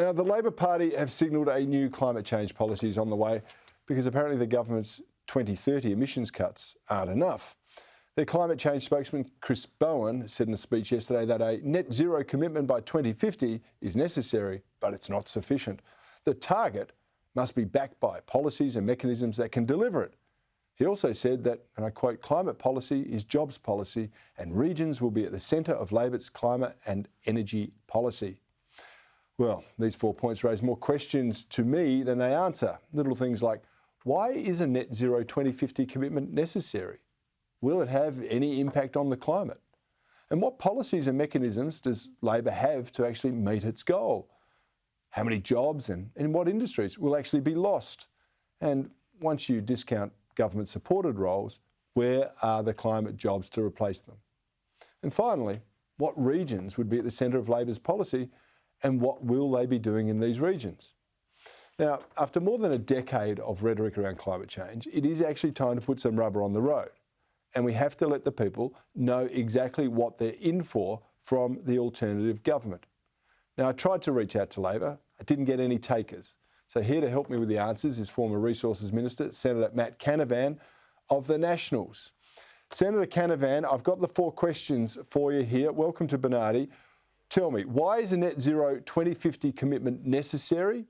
Now, the Labor Party have signalled a new climate change policy is on the way because apparently the government's 2030 emissions cuts aren't enough. Their climate change spokesman, Cory Bernardi, said in a speech yesterday that a net zero commitment by 2050 is necessary, but it's not sufficient. The target must be backed by policies and mechanisms that can deliver it. He also said that, and I quote, climate policy is jobs policy and regions will be at the centre of Labor's climate and energy policy. Well, these 4 points raise more questions to me than they answer. Little things like, why is a net zero 2050 commitment necessary? Will it have any impact on the climate? And what policies and mechanisms does Labor have to actually meet its goal? How many jobs and in what industries will actually be lost? And once you discount government-supported roles, where are the climate jobs to replace them? And finally, what regions would be at the centre of Labor's policy and what will they be doing in these regions? Now, after more than a decade of rhetoric around climate change, it is actually time to put some rubber on the road. And we have to let the people know exactly what they're in for from the alternative government. Now, I tried to reach out to Labor. I didn't get any takers. So here to help me with the answers is former Resources Minister, Senator Matt Canavan of the Nationals. Senator Canavan, I've got the 4 questions for you here. Welcome to Bernardi. Tell me, why is a net zero 2050 commitment necessary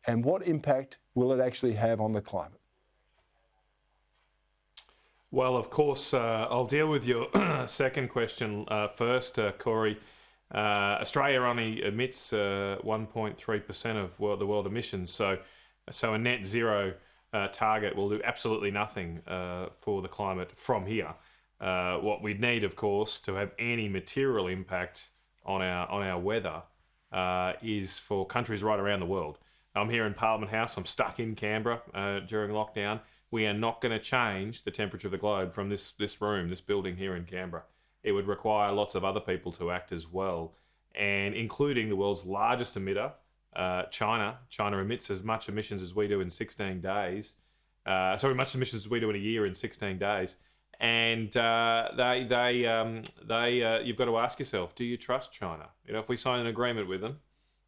and what impact will it actually have on the climate? Well, of course, I'll deal with your second question first, Cory. Australia only emits 1.3% of the world emissions, so a net zero target will do absolutely nothing for the climate from here. What we'd need, of course, to have any material impact on our weather is for countries right around the world. I'm here in Parliament House. I'm stuck in Canberra during lockdown. We are not going to change the temperature of the globe from this room, this building here in Canberra. It would require lots of other people to act as well, and including the world's largest emitter, China. China emits as much emissions as we do in 16 days. Much emissions as we do in a year in 16 days. And you've got to ask yourself, do you trust China? If we sign an agreement with them,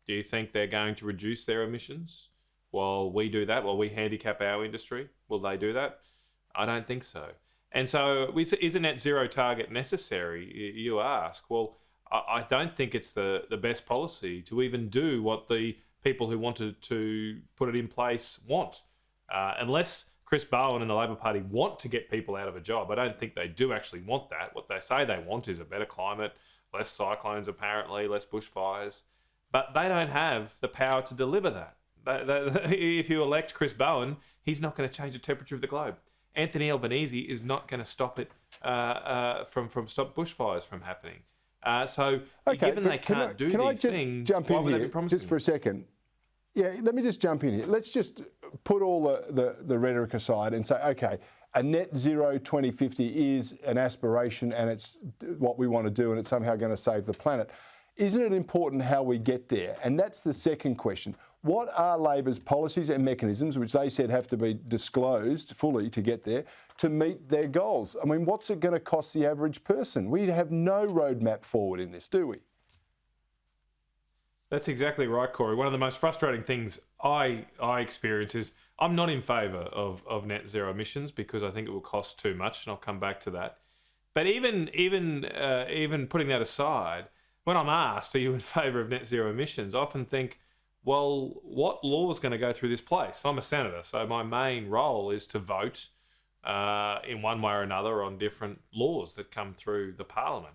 do you think they're going to reduce their emissions while we do that, while we handicap our industry? Will they do that? I don't think so. And so is a net zero target necessary, you ask? Well, I don't think it's the best policy to even do what the people who wanted to put it in place want. Unless Cory Bernardi and the Labor Party want to get people out of a job, I don't think they do actually want that. What they say they want is a better climate, less cyclones apparently, less bushfires. But they don't have the power to deliver that. If you elect Cory Bernardi, he's not going to change the temperature of the globe. Anthony Albanese is not going to stop it from stop bushfires from happening. Given they can't do these things, why would they be promising? Just for a second. Yeah, let me just jump in here. Let's just put all the rhetoric aside and say, okay, a net zero 2050 is an aspiration and it's what we want to do and it's somehow going to save the planet. Isn't it important how we get there? And that's the second question. What are Labor's policies and mechanisms, which they said have to be disclosed fully to get there, to meet their goals? I mean, what's it going to cost the average person? We have no roadmap forward in this, do we? That's exactly right, Cory. One of the most frustrating things I experience is I'm not in favour of net zero emissions because I think it will cost too much, and I'll come back to that. But even putting that aside, when I'm asked, are you in favour of net zero emissions, I often think, well, what law is going to go through this place? I'm a senator, so my main role is to vote in one way or another on different laws that come through the parliament.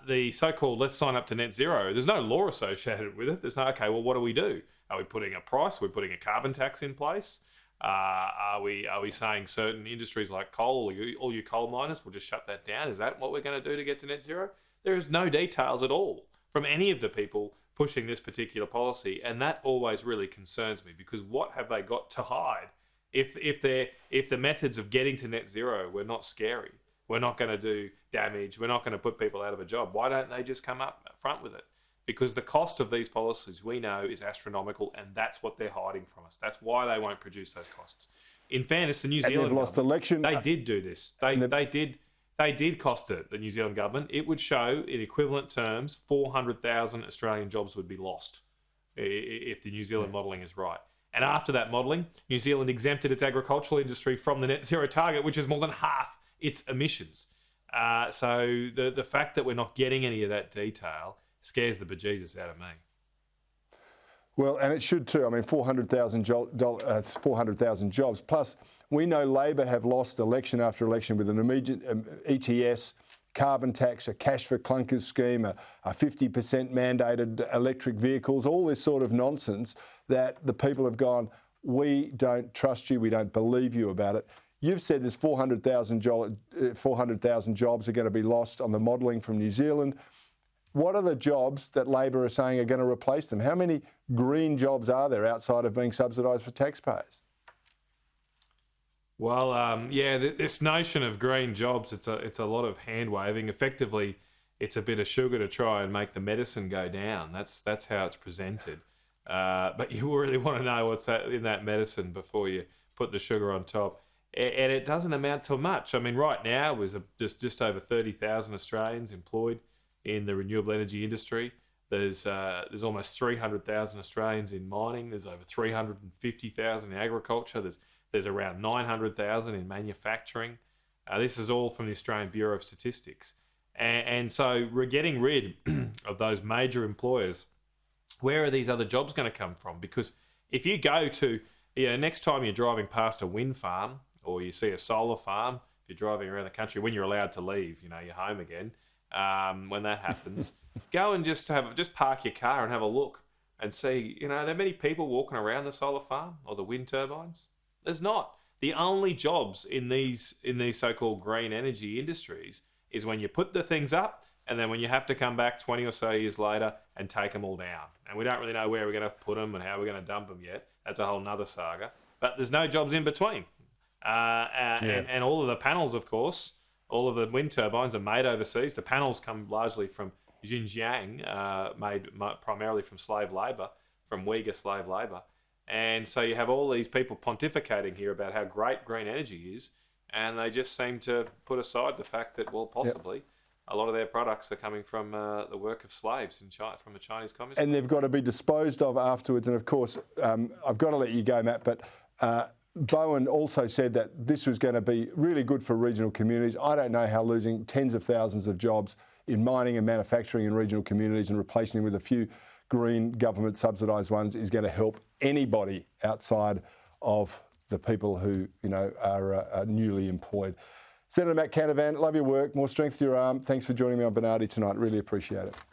The so-called let's sign up to net zero, there's no law associated with it. There's no, okay, well, what do we do? Are we putting a price? Are we putting a carbon tax in place? Are we saying certain industries like coal, all you coal miners, will just shut that down? Is that what we're going to do to get to net zero? There is no details at all from any of the people pushing this particular policy, and that always really concerns me, because what have they got to hide? If the methods of getting to net zero were not scary, we're not going to do damage, we're not going to put people out of a job, why don't they just come up front with it? Because the cost of these policies, we know, is astronomical, and that's what they're hiding from us. That's why they won't produce those costs. In fairness, the New Zealand government, they did do this. They did cost it, the New Zealand government. It would show, in equivalent terms, 400,000 Australian jobs would be lost. if the New Zealand modelling is right. And after that modelling, New Zealand exempted its agricultural industry from the net zero target, which is more than half its emissions. So the fact that we're not getting any of that detail scares the bejesus out of me. Well, and it should too. I mean, 400,000 jobs. Plus, we know Labor have lost election after election with an immediate ETS, carbon tax, a cash for clunkers scheme, a 50% mandated electric vehicles, all this sort of nonsense that the people have gone, we don't trust you, we don't believe you about it. You've said there's 400,000 jobs are going to be lost on the modelling from New Zealand. What are the jobs that Labor are saying are going to replace them? How many green jobs are there outside of being subsidised for taxpayers? Well, this notion of green jobs, it's a lot of hand waving. Effectively, it's a bit of sugar to try and make the medicine go down. That's how it's presented. But you really want to know what's in that medicine before you put the sugar on top. And it doesn't amount to much. I mean, right now, there's just over 30,000 Australians employed in the renewable energy industry. There's almost 300,000 Australians in mining. There's over 350,000 in agriculture. There's around 900,000 in manufacturing. This is all from the Australian Bureau of Statistics. And so we're getting rid of those major employers. Where are these other jobs going to come from? Because if you go to, next time you're driving past a wind farm or you see a solar farm, if you're driving around the country, when you're allowed to leave, you're home again, when that happens, go and just park your car and have a look and see, are there many people walking around the solar farm or the wind turbines? There's not. The only jobs in these so-called green energy industries is when you put the things up and then when you have to come back 20 or so years later and take them all down. And we don't really know where we're going to put them and how we're going to dump them yet. That's a whole nother saga. But there's no jobs in between. And all of the panels, of course, all of the wind turbines are made overseas. The panels come largely from Xinjiang, made primarily from slave labour, from Uyghur slave labour. And so you have all these people pontificating here about how great green energy is, and they just seem to put aside the fact that, well, possibly a lot of their products are coming from the work of slaves in China, from the Chinese Communist And they've got to be disposed of afterwards. And of course, I've got to let you go, Matt, but Bowen also said that this was going to be really good for regional communities. I don't know how losing tens of thousands of jobs in mining and manufacturing in regional communities and replacing them with a few green government subsidised ones is going to help anybody outside of the people who are newly employed. Senator Matt Canavan, love your work. More strength to your arm. Thanks for joining me on Bernardi tonight. Really appreciate it.